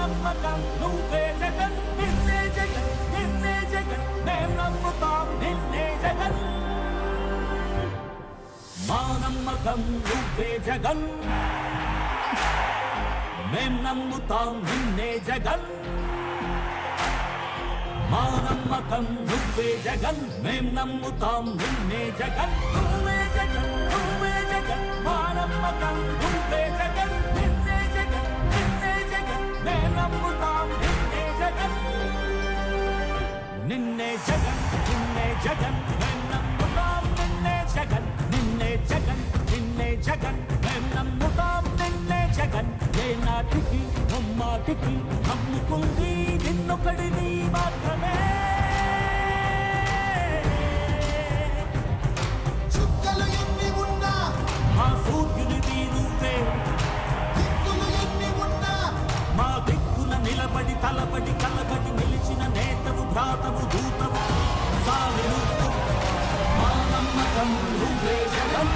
నమ్మకం నువ్వే జగన్ నిన్నే జగన్ నిన్నే జగన్ మేం నమ్ముతాం నిన్నే జగన్ మా నమ్మకం నువ్వే జగన్ మేం నమ్ముతాం నిన్నే జగన్ మా నమ్మకం నువ్వే జగన్ మేం నమ్ముతాం నిన్నే జగన్ నువ్వే జగన్ నువ్వే జగన్ మా నమ్మకం నువ్వే జగన్ నిన్నే జగన్ నిన్నే జగన్ మేం నమ్ముతాం నిన్నే జగన్ నిన్నే జగన్ నిన్నే జగన్ మేం నమ్ముతాం నిన్నే జగన్ నిన్నే జగన్ నిన్నే జగన్ మేం నమ్ముతాం నిన్నే జగన్ ఏ నాటికి ముమ్మాటికి నమ్ముకుంది నిన్నొకడిని మాత్రమే చుక్కలు ఎన్ని ఉన్నా మా సూర్యునిది నువ్వే దిక్కులు ఎన్ని ఉన్నా మా దిక్కున నిలబడి తలబడి కలబడి నిలిచిన నేతవు భ్రాతవు దూతవు సావి నువ్వు మా నమ్మకం నువ్వే జగన్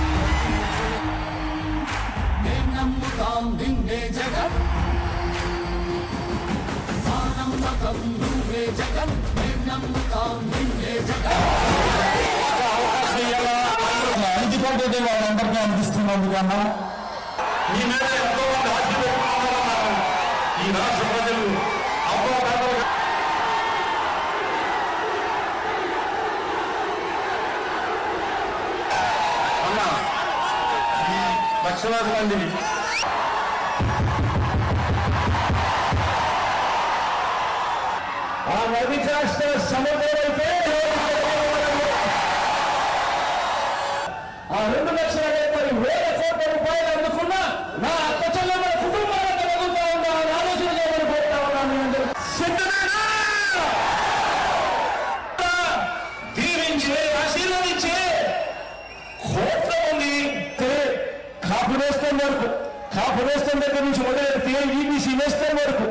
మేం నమ్ముతాం నిన్నే జగన్ మా నమ్మకం నువ్వే జగన్ మేం నమ్ముతాం నిన్నే జగన్ అందుకంటే వాళ్ళందరికీ అనిపిస్తున్నందుకు కన్నా ఈ మీద ఎంతో మంది ఆశ పెట్టుకుంటున్నారు. ఈ రాష్ట్ర ప్రజలు అన్న ఈ లక్షలాది మందిని ఆ నది కాస్త సముద్రమైతే ఆ 2,70,000 కోట్ల రూపాయలు అందుకున్న నా అక్క చెల్లెమ్మల కుటుంబాలకు ఎదుగుతా ఉన్నా అని ఆలోచన చేయమని కోరుతా ఉన్నాను. సిద్ధమేనా? దీవించే ఆశీర్వదించే కోట్ల మంది కాపు నేస్తం వరకు కాపు నేస్తం దగ్గర నుంచి మొదలెడితే ఈబీసీ నేస్తం వరకు